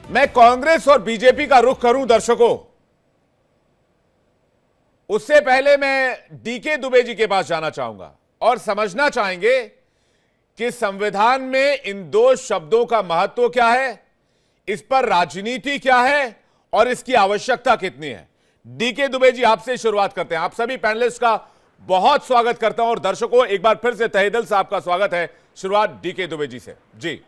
मैं कांग्रेस और बीजेपी का रुख करूं दर्शकों, उससे पहले मैं डीके दुबे जी के पास जाना चाहूंगा और समझना चाहेंगे कि संविधान में इन दो शब्दों का महत्व क्या है, इस पर राजनीति क्या है और इसकी आवश्यकता कितनी है। डीके दुबे जी, आपसे शुरुआत करते हैं। आप सभी पैनलिस्ट का बहुत स्वागत करता हूं और दर्शकों एक बार फिर से तहे दिल से आपका स्वागत है। शुरुआत डीके दुबे जी से। जी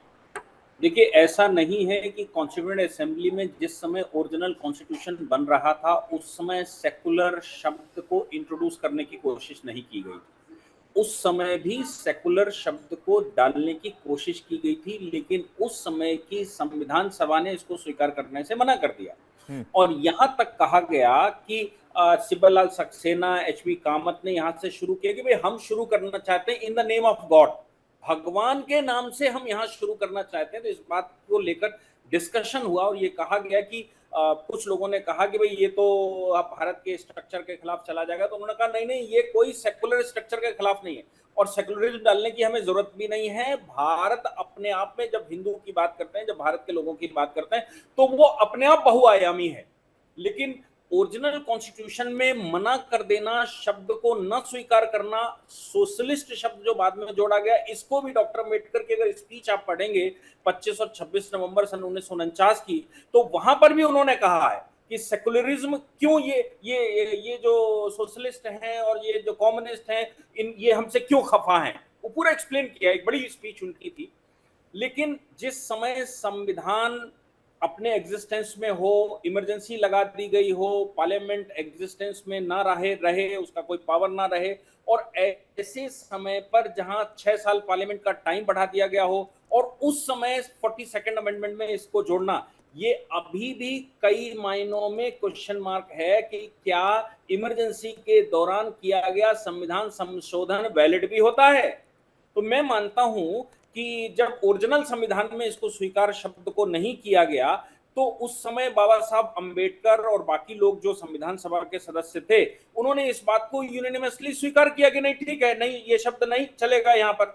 देखिए, ऐसा नहीं है कि कॉन्स्टिट्यूएंट असेंबली में जिस समय ओरिजिनल कॉन्स्टिट्यूशन बन रहा था उस समय सेकुलर शब्द को इंट्रोड्यूस करने की कोशिश नहीं की गई थी। उस समय भी सेकुलर शब्द को डालने की कोशिश की गई थी, लेकिन उस समय की संविधान सभा ने इसको स्वीकार करने से मना कर दिया। और यहां तक कहा गया कि सिब्बल लाल सक्सेना, एच.वी. कामत ने यहां से शुरू किया कि भाई हम शुरू करना चाहते हैं in the name of God, भगवान के नाम से हम यहाँ शुरू करना चाहते हैं। तो इस बात को लेकर डिस्कशन हुआ और ये कहा गया कि कुछ लोगों ने कहा कि भाई ये तो आप भारत के स्ट्रक्चर के खिलाफ चला जाएगा। तो उन्होंने कहा नहीं नहीं, ये कोई सेकुलर स्ट्रक्चर के खिलाफ नहीं है और सेकुलरिज्म डालने की हमें जरूरत भी नहीं है। भारत अपने आप में, जब हिंदू की बात करते हैं, जब भारत के लोगों की बात करते हैं, तो वो अपने आप बहुआयामी है। लेकिन ओरिजिनल कॉन्स्टिट्यूशन में मना कर देना, शब्द को न स्वीकार करना, सोशलिस्ट शब्द जो बाद में जोड़ा गया, इसको भी डॉक्टर अम्बेडकर की अगर स्पीच आप पढ़ेंगे 25 और 26 नवंबर सन 1949 की, तो वहां पर भी उन्होंने कहा है कि सेकुलरिज्म क्यों, ये जो सोशलिस्ट हैं और ये जो कम्युनिस्ट हैं, ये हमसे क्यों खफा हैं, वो पूरा एक्सप्लेन किया। एक बड़ी स्पीच उनकी थी। लेकिन जिस समय संविधान अपने एग्जिस्टेंस में हो, इमरजेंसी लगा दी गई हो, पार्लियामेंट एग्जिस्टेंस में ना रहे, उसका कोई पावर ना रहे, और ऐसे समय पर जहां 6 साल पार्लियामेंट का टाइम बढ़ा दिया गया हो और उस समय 42nd अमेंडमेंट में इसको जोड़ना, ये अभी भी कई मायनों में क्वेश्चन मार्क है कि क्या इमरजेंसी के दौरान किया गया संविधान संशोधन वैलिड भी होता है। तो मैं मानता हूं कि जब ओरिजिनल संविधान में इसको स्वीकार शब्द को नहीं किया गया, तो उस समय बाबा साहब अंबेडकर और बाकी लोग जो संविधान सभा के सदस्य थे, उन्होंने इस बात को यूनिनिमसली स्वीकार किया कि नहीं ठीक है, नहीं ये शब्द नहीं चलेगा यहाँ पर।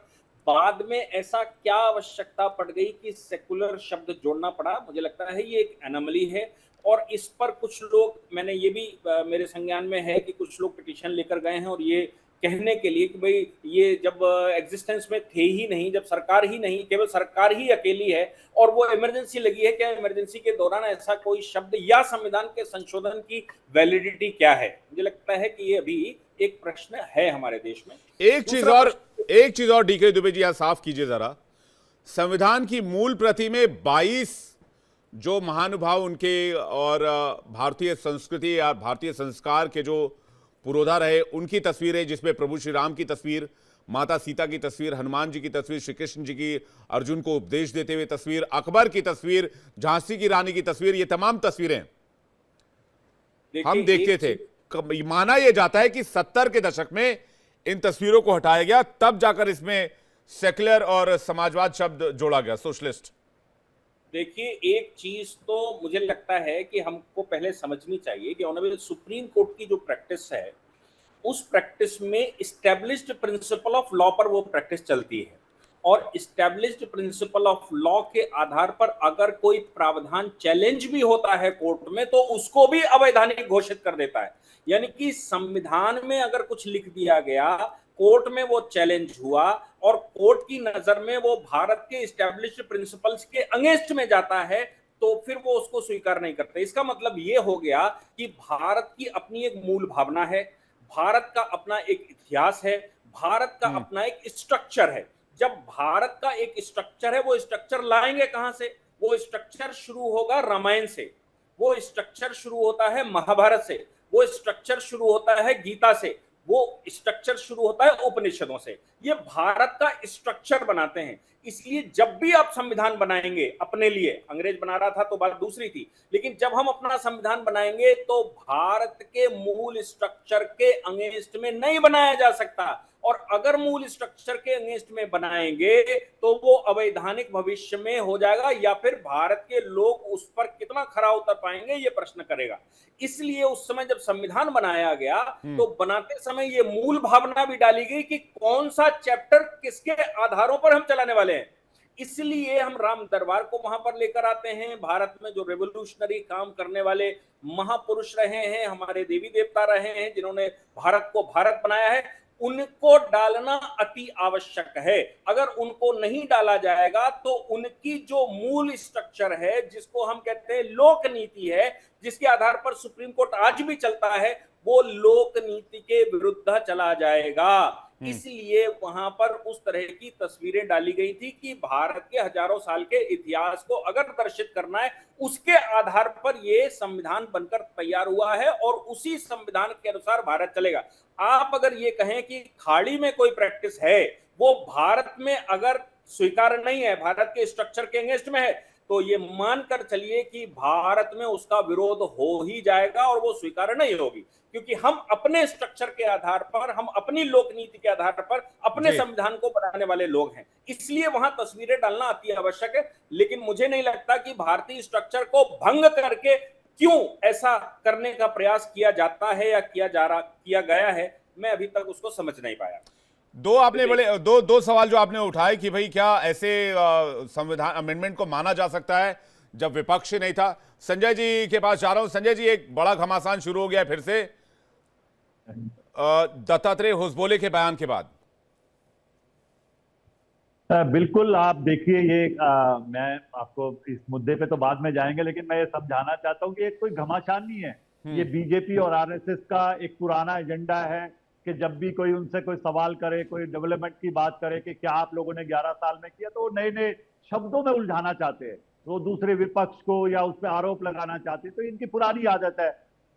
बाद में ऐसा क्या आवश्यकता पड़ गई कि सेकुलर शब्द जोड़ना पड़ा, मुझे लगता है ये एक एनोमली है। और इस पर कुछ लोग, मैंने ये भी मेरे संज्ञान में है कि कुछ लोग पिटीशन लेकर गए हैं और ये कहने के लिए कि भाई ये जब एग्जिस्टेंस में थे ही नहीं, जब सरकार ही नहीं, केवल सरकार ही अकेली है और वो इमरजेंसी लगी है, क्या इमरजेंसी के दौरान ऐसा कोई शब्द या संविधान के संशोधन की वैलिडिटी क्या है। मुझे लगता है कि ये अभी एक प्रश्न है हमारे देश में। एक चीज और डीके दुबे जी यहां साफ कीजिए जरा। संविधान की मूल प्रति में 22 जो महानुभाव उनके और भारतीय संस्कृति या भारतीय संस्कार के जो पुरोधा रहे, उनकी तस्वीरें, जिसमें प्रभु श्री राम की तस्वीर, माता सीता की तस्वीर, हनुमान जी की तस्वीर, श्री कृष्ण जी की अर्जुन को उपदेश देते हुए तस्वीर, अकबर की तस्वीर, झांसी की रानी की तस्वीर, ये तमाम तस्वीरें हम देखते थे। माना यह जाता है कि 70 के दशक में इन तस्वीरों को हटाया गया, तब जाकर इसमें सेक्युलर और समाजवाद शब्द जोड़ा गया, सोशलिस्ट। देखिए, एक चीज तो मुझे लगता है कि हमको पहले समझनी चाहिए कि ऑनरेबल सुप्रीम कोर्ट की जो प्रैक्टिस है, उस प्रैक्टिस में इस्टेब्लिश्ड प्रिंसिपल ऑफ लॉ पर वो प्रैक्टिस चलती है। और इस्टेब्लिश्ड प्रिंसिपल ऑफ लॉ के आधार पर अगर कोई प्रावधान चैलेंज भी होता है कोर्ट में, तो उसको भी अवैधानिक घोषित कर देता है। यानी कि संविधान में अगर कुछ लिख दिया गया, कोर्ट में वो चैलेंज हुआ और कोर्ट की नजर में वो भारत के इस्टेब्लिश्ड प्रिंसिपल्स के अगेंस्ट में जाता है, तो फिर वो उसको स्वीकार नहीं करते। इसका मतलब ये हो गया कि भारत की अपनी एक मूल भावना है, भारत का अपना एक इतिहास है, भारत का अपना एक स्ट्रक्चर है। जब भारत का एक स्ट्रक्चर है, वो स्ट्रक्चर लाएंगे कहां से? वो स्ट्रक्चर शुरू होगा रामायण से, वो स्ट्रक्चर शुरू होता है महाभारत से, वो स्ट्रक्चर शुरू होता है गीता से, वो स्ट्रक्चर शुरू होता है उपनिषदों से। ये भारत का स्ट्रक्चर बनाते हैं। इसलिए जब भी आप संविधान बनाएंगे अपने लिए, अंग्रेज बना रहा था तो बात दूसरी थी, लेकिन जब हम अपना संविधान बनाएंगे तो भारत के मूल स्ट्रक्चर के अगेंस्ट में नहीं बनाया जा सकता। और अगर मूल स्ट्रक्चर के अगेंस्ट में बनाएंगे तो वो अवैधानिक भविष्य में हो जाएगा, या फिर भारत के लोग उस पर कितना खरा उतर पाएंगे ये प्रश्न करेगा। इसलिए उस समय जब संविधान बनाया गया तो बनाते समय ये मूल भावना भी डाली गई कि कौन सा चैप्टर किसके आधारों पर हम चलाने वाले हैं। इसलिए हम राम दरबार को वहां पर लेकर आते हैं। भारत में जो रेवोल्यूशनरी काम करने वाले महापुरुष रहे हैं, हमारे देवी देवता रहे हैं, जिन्होंने भारत को भारत बनाया है, उनको डालना अति आवश्यक है। अगर उनको नहीं डाला जाएगा तो उनकी जो मूल स्ट्रक्चर है, जिसको हम कहते हैं लोक नीति है, जिसके आधार पर सुप्रीम कोर्ट आज भी चलता है, वो लोक नीति के विरुद्ध चला जाएगा। इसलिए वहां पर उस तरह की तस्वीरें डाली गई थी कि भारत के हजारों साल के इतिहास को अगर दर्शित करना है, उसके आधार पर यह संविधान बनकर तैयार हुआ है और उसी संविधान के अनुसार भारत चलेगा। आप अगर ये कहें कि खाड़ी में कोई प्रैक्टिस है, वो भारत में अगर स्वीकार नहीं है, भारत के स्ट्रक्चर के अगेंस्ट में है, तो ये मानकर चलिए कि भारत में उसका विरोध हो ही जाएगा और वो स्वीकार नहीं होगी, क्योंकि हम अपने स्ट्रक्चर के आधार पर, हम अपनी लोक नीति के आधार पर अपने संविधान को बनाने वाले लोग हैं। इसलिए वहां तस्वीरें डालना अति आवश्यक है। लेकिन मुझे नहीं लगता कि भारतीय स्ट्रक्चर को भंग करके क्यों ऐसा करने का प्रयास किया जाता है या किया गया है, मैं अभी तक उसको समझ नहीं पाया। दो सवाल जो आपने उठाए कि भाई क्या ऐसे संविधान अमेंडमेंट को माना जा सकता है जब विपक्ष नहीं था। संजय जी के पास जा रहा हूं। संजय जी, एक बड़ा घमासान शुरू हो गया फिर से दत्तात्रेय होसबोले के बयान के बाद। बिल्कुल, आप देखिए ये मैं आपको इस मुद्दे पे तो बाद में जाएंगे, लेकिन मैं ये समझाना चाहता हूँ कि ये कोई घमासान नहीं है। ये बीजेपी और आरएसएस का एक पुराना एजेंडा है कि जब भी कोई उनसे कोई सवाल करे, कोई डेवलपमेंट की बात करे कि क्या आप लोगों ने 11 साल में किया, तो वो नए नए शब्दों में उलझाना चाहते हैं, वो दूसरे विपक्ष को या उस पर आरोप लगाना चाहते हैं। तो इनकी पुरानी आदत है।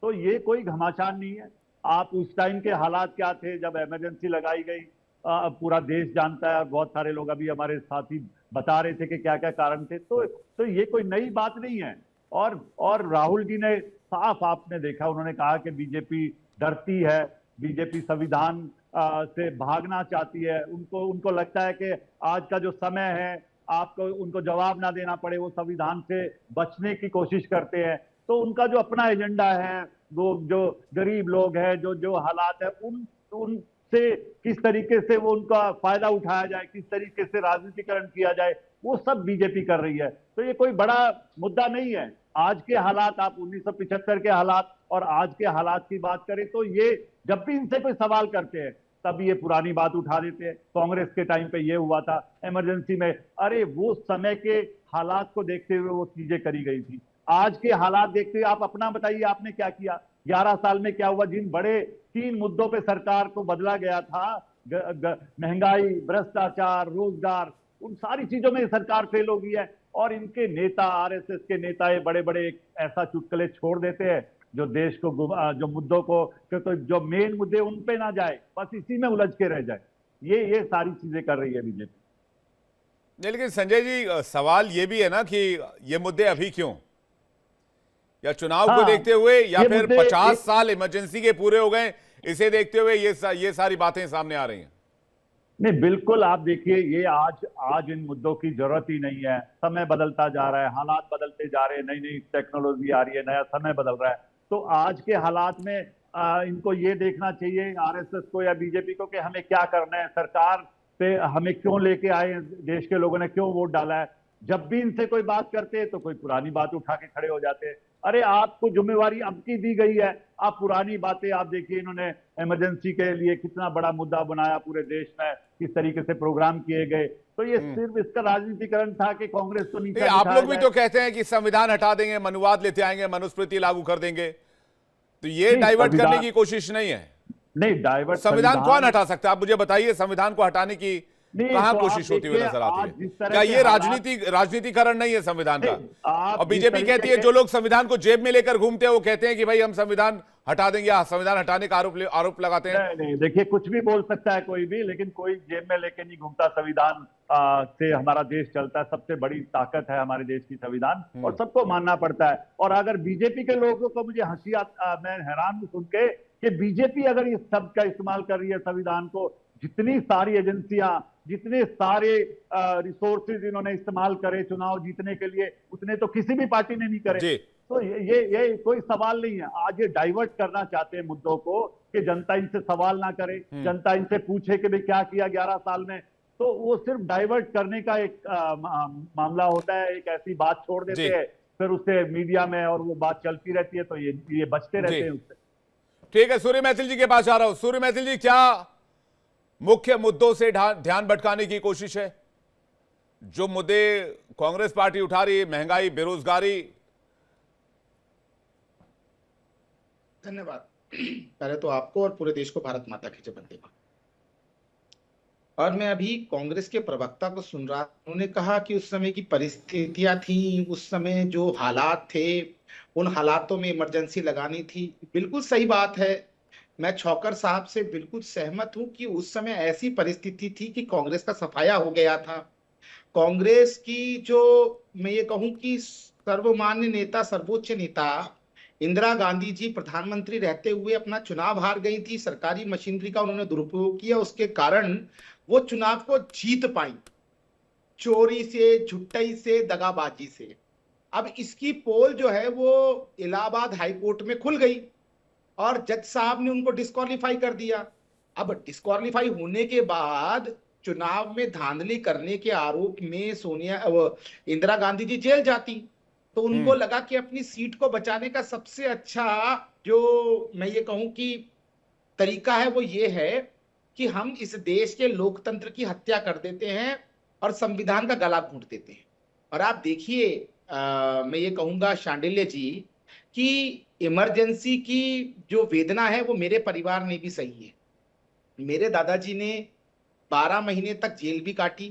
तो ये कोई घमासान नहीं है। आप उस टाइम के हालात क्या थे जब इमरजेंसी लगाई गई, पूरा देश जानता है और बहुत सारे लोग अभी हमारे साथी बता रहे थे कि क्या क्या कारण थे। तो ये कोई नई बात नहीं है। और राहुल जी ने साफ, आपने देखा, उन्होंने कहा कि बीजेपी डरती है, बीजेपी संविधान से भागना चाहती है। उनको लगता है कि आज का जो समय है, आपको उनको जवाब ना देना पड़े, वो संविधान से बचने की कोशिश करते हैं। तो उनका जो अपना एजेंडा है, वो जो गरीब लोग हैं, जो हालात है, उनसे किस तरीके से वो उनका फायदा उठाया जाए, किस तरीके से राजनीतिकरण किया जाए, वो सब बीजेपी कर रही है। तो ये कोई बड़ा मुद्दा नहीं है। आज के हालात, आप 1975 के हालात और आज के हालात की बात करें तो ये जब भी इनसे कोई सवाल करते हैं तब ये पुरानी बात उठा देते हैं। कांग्रेस के टाइम पे ये हुआ था इमरजेंसी में, अरे वो समय के हालात को देखते हुए वो चीजें करी गई थी। आज के हालात देखते हुए आप अपना बताइए, आपने क्या किया 11 साल में? क्या हुआ? जिन बड़े 3 मुद्दों पे सरकार को बदला गया था, महंगाई, भ्रष्टाचार, रोजगार, उन सारी चीजों में सरकार फेल हो गई है। और इनके नेता, आरएसएस के नेता, ये बड़े बड़े ऐसा चुटकुले छोड़ देते हैं जो देश को, जो मुद्दों को, तो जो मेन मुद्दे उन पे ना जाए, बस इसी में उलझ के रह जाए। ये सारी चीजें कर रही है बीजेपी। लेकिन संजय जी, सवाल ये भी है ना कि ये मुद्दे अभी क्यों? या चुनाव को देखते हुए, या फिर 50 साल इमरजेंसी के पूरे हो गए, इसे देखते हुए ये सारी बातें सामने आ रही हैं? नहीं, बिल्कुल, आप देखिए, ये आज इन मुद्दों की जरूरत ही नहीं है। समय बदलता जा रहा है, हालात बदलते जा रहे हैं, नई नई टेक्नोलॉजी आ रही है, नया समय बदल रहा है। तो आज के हालात में इनको ये देखना चाहिए, आरएसएस को या बीजेपी को, कि हमें क्या करना है, सरकार पे हमें क्यों लेके आए, देश के लोगों ने क्यों वोट डाला है। जब भी इनसे कोई बात करते हैं तो कोई पुरानी बात उठा के खड़े हो जाते हैं। अरे आपको जिम्मेवारी अब की दी गई है, आप पुरानी बातें, आप देखिए इन्होंने इमरजेंसी के लिए कितना बड़ा मुद्दा बनाया पूरे देश में, किस तरीके से प्रोग्राम किए गए। तो ये सिर्फ इसका राजनीतिकरण था कि कांग्रेस को नीचे। आप लोग भी तो कहते हैं कि संविधान हटा देंगे, मनुवाद लेते आएंगे, मनुस्मृति लागू कर देंगे, तो ये डाइवर्ट करने की कोशिश नहीं है? नहीं, डाइवर्ट संविधान कौन हटा सकता है? आप मुझे बताइए, संविधान को हटाने की कहां कोशिश होती हुई नजर आती है? क्या ये राजनीतिकरण नहीं है संविधान का? और बीजेपी कहती है जो लोग संविधान को जेब में लेकर घूमते हैं वो कहते हैं कि भाई हम संविधान हटा देंगे, या संविधान हटाने का आरोप लगाते हैं। नहीं, देखिए, कुछ भी बोल सकता है कोई भी, लेकिन कोई जेब में लेके नहीं घूमता। संविधान से हमारा देश चलता है, सबसे बड़ी ताकत है हमारे देश की संविधान, और सबको मानना पड़ता है। और अगर बीजेपी के लोगों को, मुझे हंसी मैं हैरान हूं सुन के कि बीजेपी अगर इस शब्द का इस्तेमाल कर रही है संविधान को, जितनी सारी एजेंसियां, जितने सारे रिसोर्सेज इन्होंने इस्तेमाल करे चुनाव जीतने के लिए, उतने तो किसी भी पार्टी ने नहीं करे। तो ये कोई सवाल नहीं है। आज ये डाइवर्ट करना चाहते हैं मुद्दों को कि जनता इनसे सवाल ना करे, जनता इनसे पूछे कि भाई क्या किया 11 साल में। तो वो सिर्फ डाइवर्ट करने का एक मामला होता है, एक ऐसी बात छोड़ देते जी हैं, फिर उससे मीडिया में और वो बात चलती रहती है, तो ये बचते जी रहते हैं उससे। ठीक है, सूर्य मैथिल जी के पास आ रहा हूं। सूर्य मैथिल जी, क्या मुख्य मुद्दों से ध्यान भटकाने की कोशिश है? जो मुद्दे कांग्रेस पार्टी उठा रही है, महंगाई, बेरोजगारी। धन्यवाद। पहले तो आपको और पूरे देश को भारत माता की जय वंदे मातरम। और मैं अभी कांग्रेस के प्रवक्ता को सुन रहा, उन्होंने कहा कि उस समय की परिस्थितियां थी, उस समय जो हालात थे, उन हालातों में इमरजेंसी लगानी थी। बिल्कुल सही बात है। मैं छौकर साहब से बिल्कुल सहमत हूं कि उस समय ऐसी परिस्थिति थी कि कांग्रेस का सफाया हो गया था। कांग्रेस की जो, मैं ये कहूं कि सर्वमान्य नेता, सर्वोच्च नेता इंदिरा गांधी जी प्रधानमंत्री रहते हुए अपना चुनाव हार गई थी। सरकारी मशीनरी का उन्होंने दुरुपयोग किया, उसके कारण वो चुनाव को जीत पाई, चोरी से, झुट्टई से, दगाबाजी से। अब इसकी पोल जो है वो इलाहाबाद हाई कोर्ट में खुल गई और जज साहब ने उनको डिस्क्वालीफाई कर दिया। अब डिस्क्वालीफाई होने के बाद चुनाव में धांधली करने के आरोप में इंदिरा गांधी जी जेल जाती, तो उनको लगा कि अपनी सीट को बचाने का सबसे अच्छा जो मैं ये कहूं कि तरीका है वो ये है कि हम इस देश के लोकतंत्र की हत्या कर देते हैं और संविधान का गला घोंट देते हैं। और आप देखिए, मैं ये कहूंगा शांडिल्य जी कि इमरजेंसी की जो वेदना है वो मेरे परिवार ने भी सही है। मेरे दादाजी ने 12 महीने तक जेल भी काटी,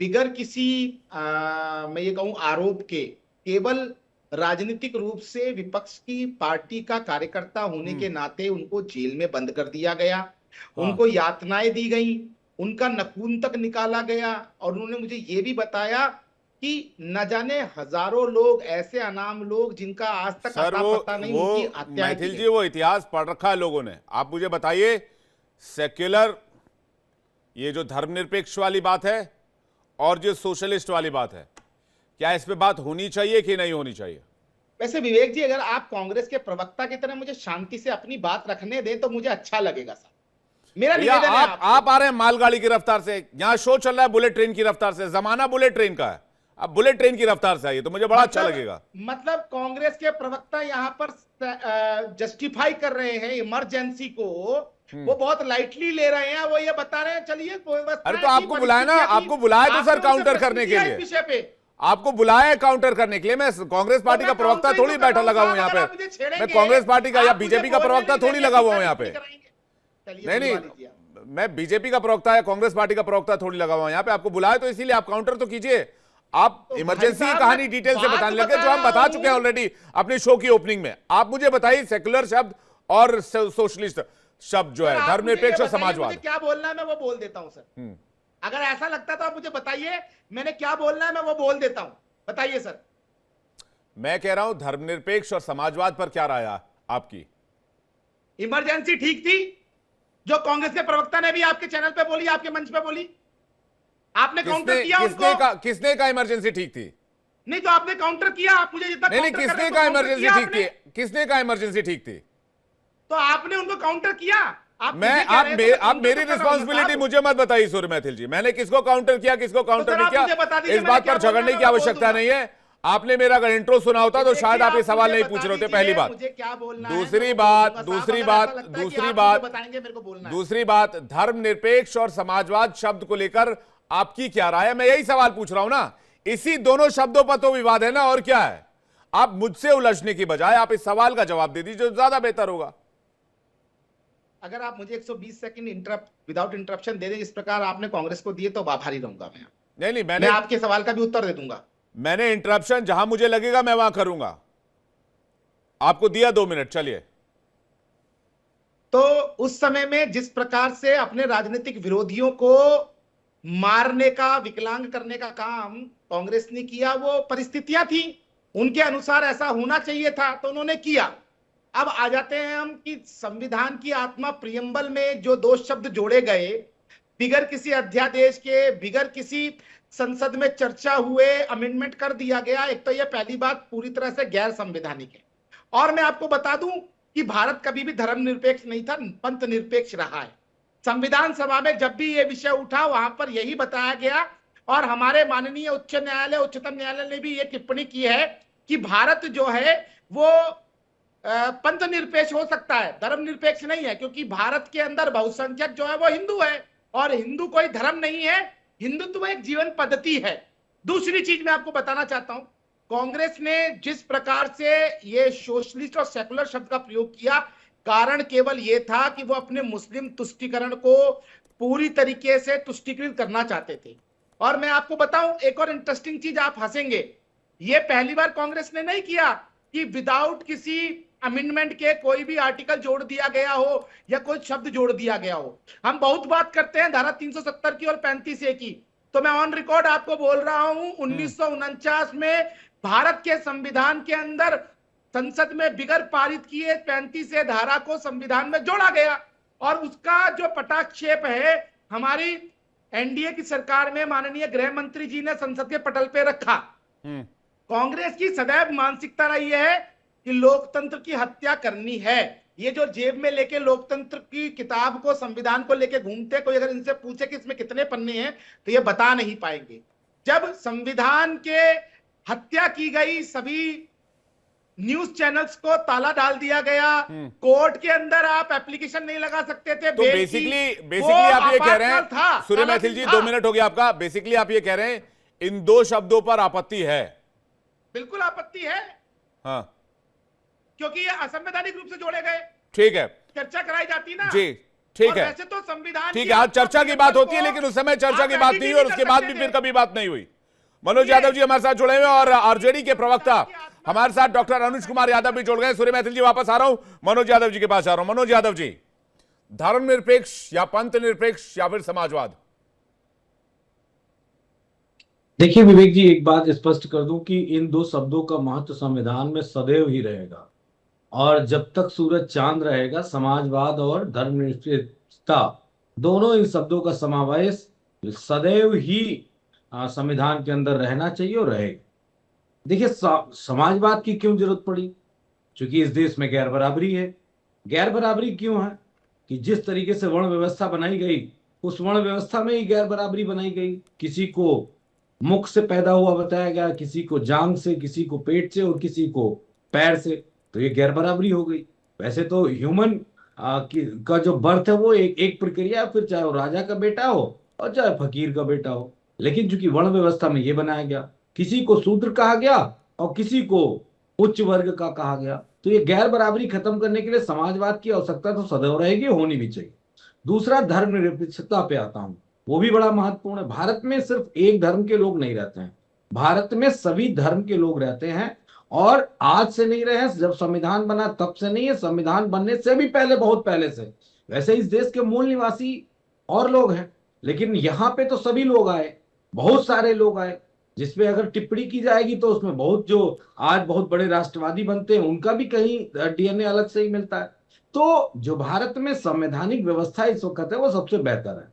बिगर किसी मैं ये कहूं आरोप के, केवल राजनीतिक रूप से विपक्ष की पार्टी का कार्यकर्ता होने के नाते उनको जेल में बंद कर दिया गया, उनको यातनाएं दी गई, उनका नखून तक निकाला गया। और उन्होंने मुझे ये भी बताया कि न जाने हजारों लोग, ऐसे अनाम लोग जिनका आज तक सर पता नहीं, उनकी हत्या मैथिल जी, वो इतिहास पढ़ रखा है लोगों ने। आप मुझे बताइए, सेक्युलर, ये जो धर्मनिरपेक्ष वाली बात है और जो सोशलिस्ट वाली बात है, क्या इस पे बात होनी चाहिए कि नहीं होनी चाहिए? वैसे विवेक जी, अगर आप कांग्रेस के प्रवक्ता की तरह मुझे शांति से अपनी बात रखने दें तो मुझे अच्छा लगेगा सर। मेरा निवेदन है आप आ रहे हैं मालगाड़ी की रफ्तार से, यहां शो चल रहा है बुलेट ट्रेन की रफ्तार से, जमाना बुलेट ट्रेन का है, अब बुलेट ट्रेन की रफ्तार से आइए तो मुझे बड़ा अच्छा लगेगा। मतलब कांग्रेस के प्रवक्ता यहाँ पर जस्टिफाई कर रहे हैं इमरजेंसी को, वो बहुत लाइटली ले रहे हैं। वो ये बता रहे हैं चलिए, अरे तो आपको बुलाया ना, आपको बुलाया तो सर काउंटर करने के लिए, विषय पे आपको बुलाया काउंटर करने के लिए। मैं कांग्रेस पार्टी का प्रवक्ता थोड़ी बैठा लगा हूं यहाँ पे, मैं कांग्रेस पार्टी का या बीजेपी का प्रवक्ता थोड़ी लगा हुआ हूं यहाँ पे। नहीं, मैं बीजेपी का प्रवक्ता या कांग्रेस पार्टी का प्रवक्ता थोड़ी लगा हुआ यहाँ पे। आपको बुलाया तो इसीलिए आप काउंटर तो कीजिए। आप इमरजेंसी की कहानी डिटेल से बताने लगे, जो हम बता चुके हैं ऑलरेडी अपने शो की ओपनिंग में। आप मुझे बताइए, सेक्युलर शब्द और सोशलिस्ट शब्द जो है, धर्मनिरपेक्ष और समाजवाद, क्या बोलना है मैं वो बोल देता हूं सर। अगर ऐसा लगता तो आप मुझे बताइए, मैंने क्या बोलना है मैं वो बोल देता हूं, बताइए सर। मैं कह रहा हूं धर्मनिरपेक्ष और समाजवाद पर क्या राय आपकी? इमरजेंसी ठीक थी, जो कांग्रेस के प्रवक्ता ने भी आपके चैनल पे बोली, आपके मंच पे बोली, आपने काउंटर किया उनको। किसने कहा इमरजेंसी ठीक थी? नहीं तो आपने काउंटर किया, आप मुझे जितना नहीं, किसने कहा इमरजेंसी ठीक थी? किसने कहा इमरजेंसी ठीक थी? तो आपने उनको काउंटर किया। आप मेरी रिस्पॉन्सिबिलिटी मुझे मत बताइए सूर्य मैथिल जी, मैंने किसको काउंटर किया, किसको काउंटर नहीं किया, इस बात पर झगड़ने की आवश्यकता नहीं है। आपने मेरा अगर इंट्रो सुना होता तो शायद आप ये सवाल नहीं पूछ रहे होते, पहली बात। दूसरी बात, धर्मनिरपेक्ष और समाजवाद शब्द को लेकर आपकी क्या राय है, मैं यही सवाल पूछ रहा हूं ना। इसी दोनों शब्दों पर तो विवाद है ना, और क्या है। आप मुझसे उलझने की बजाय आप इस सवाल का जवाब दे दीजिए, जो ज्यादा बेहतर होगा। अगर आप मुझे 120 सेकंड विदाउट इंटरप्शन दे दें, इस प्रकार आपने कांग्रेस को दिए, तो आभारी रहूंगा मैं। नहीं, मैं आपके सवाल का भी उत्तर दे दूंगा। मैंने इंटरप्शन जहां मुझे लगेगा मैं वहां करूंगा। आपको दिया 2 मिनट, चलिए। तो उस समय में जिस प्रकार से अपने राजनीतिक विरोधियों को मारने का, विकलांग करने का काम कांग्रेस ने किया, वो परिस्थितियां थी, उनके अनुसार ऐसा होना चाहिए था, तो उन्होंने किया। अब आ जाते हैं हम कि संविधान की आत्मा प्रियम्बल में जो 2 शब्द जोड़े गए, बिगर किसी अध्यादेश के, बिगर किसी संसद में चर्चा हुए अमेंडमेंट कर दिया गया। एक तो यह पहली बात पूरी तरह से गैर संवैधानिक है। और मैं आपको बता दूं कि भारत कभी भी धर्मनिरपेक्ष नहीं था, पंथ निरपेक्ष रहा है। संविधान सभा में जब भी ये विषय उठा वहां पर यही बताया गया, और हमारे माननीय उच्च न्यायालय, उच्चतम न्यायालय ने भी ये टिप्पणी की है कि भारत जो है वो पंथ निरपेक्ष हो सकता है, धर्म निरपेक्ष नहीं है, क्योंकि भारत के अंदर बहुसंख्यक जो है वो हिंदू है, और हिंदू कोई धर्म नहीं है, हिंदुत्व एक जीवन पद्धति है। दूसरी चीज मैं आपको बताना चाहता हूं, कांग्रेस ने जिस प्रकार से ये सोशलिस्ट और सेकुलर शब्द का प्रयोग किया, कारण केवल ये था कि वो अपने मुस्लिम तुष्टीकरण को पूरी तरीके से तुष्टीकृत करना चाहते थे। और मैं आपको बताऊं एक और इंटरेस्टिंग चीज, आप हंसेंगे, ये पहली बार कांग्रेस ने नहीं किया कि विदाउट किसी अमेंडमेंट के कोई भी आर्टिकल जोड़ दिया गया हो या कोई शब्द जोड़ दिया गया हो। हम बहुत बात करते हैं धारा 370 की और 35A की, तो मैं ऑन रिकॉर्ड आपको बोल रहा हूं 1949 में भारत के संविधान के अंदर संसद में बिगर पारित किए 35A धारा को संविधान में जोड़ा गया, और उसका जो पटाक्षेप है हमारी एनडीए की सरकार में माननीय गृह मंत्री जी ने संसद के पटल पे रखा। कांग्रेस की सदैव मानसिकता रही है कि लोकतंत्र की हत्या करनी है। ये जो जेब में लेके लोकतंत्र की किताब को, संविधान को लेके घूमते, कोई अगर इनसे पूछे कि इसमें कितने पन्ने हैं तो ये बता नहीं पाएंगे। जब संविधान के हत्या की गई, सभी न्यूज चैनल्स को ताला डाल दिया गया, कोर्ट के अंदर आप एप्लीकेशन नहीं लगा सकते थे। तो बेसिकली आप ये कह रहे हैं, सूर्य मैथिल जी 2 मिनट हो गया आपका, बेसिकली आप ये कह रहे हैं इन 2 शब्दों पर आपत्ति है? बिल्कुल आपत्ति है। हाँ, क्योंकि ये असंवैधानिक रूप से जोड़े गए। ठीक है, चर्चा कराई जाती ना जी, ठीक है, वैसे तो संविधान, ठीक है, आज चर्चा की बात होती है, लेकिन उस समय चर्चा की बात नहीं हुई और उसके बाद भी फिर कभी बात नहीं हुई। मनोज यादव जी हमारे साथ जुड़े हुए और आरजेडी के प्रवक्ता हमारे साथ डॉक्टर अनुज कुमार यादव भी जुड़ गए। सूर्य मैथिल जी वापस आ रहा हूं, मनोज यादव जी के पास आ रहा हूं। मनोज यादव जी, धर्मनिरपेक्ष या पंथ निरपेक्ष या फिर समाजवाद? देखिए विवेक जी, एक बात स्पष्ट कर दूं कि इन 2 शब्दों का महत्व संविधान में सदैव ही रहेगा, और जब तक सूरज चांद रहेगा समाजवाद और धर्मनिरपेक्षता दोनों इन शब्दों का समावेश सदैव ही संविधान के अंदर रहना चाहिए और रहेगा। देखिए समाजवाद की क्यों जरूरत पड़ी? क्योंकि इस देश में गैर बराबरी है। गैर बराबरी क्यों है? कि जिस तरीके से वर्ण व्यवस्था बनाई गई, उस वर्ण व्यवस्था में ही गैर बराबरी बनाई गई। किसी को मुख से पैदा हुआ बताया गया, किसी को जांग से, किसी को पेट से और किसी को पैर से, तो ये गैर बराबरी हो गई। वैसे तो ह्यूमन का जो बर्थ है वो एक प्रक्रिया, फिर चाहे वो राजा का बेटा हो और चाहे फकीर का बेटा हो, लेकिन चूंकि वर्ण व्यवस्था में ये बनाया गया, किसी को शूद्र कहा गया और किसी को उच्च वर्ग का कहा गया, तो ये गैर बराबरी खत्म करने के लिए समाजवाद की आवश्यकता तो सदैव रहेगी, होनी भी चाहिए। दूसरा, धर्मनिरपेक्षता पे आता हूं, वो भी बड़ा महत्वपूर्ण है। भारत में सिर्फ एक धर्म के लोग नहीं रहते हैं, भारत में सभी धर्म के लोग रहते हैं, और आज से नहीं रहे, जब संविधान बना तब से नहीं है, संविधान बनने से भी पहले, बहुत पहले से। वैसे इस देश के मूल निवासी और लोग हैं, लेकिन यहाँ पे तो सभी लोग आए, बहुत सारे लोग आए, जिसपे अगर टिप्पणी की जाएगी तो उसमें बहुत जो आज बहुत बड़े राष्ट्रवादी बनते हैं उनका भी कहीं डीएनए अलग से ही मिलता है। तो जो भारत में संवैधानिक व्यवस्था इस वक्त है वो सबसे बेहतर है।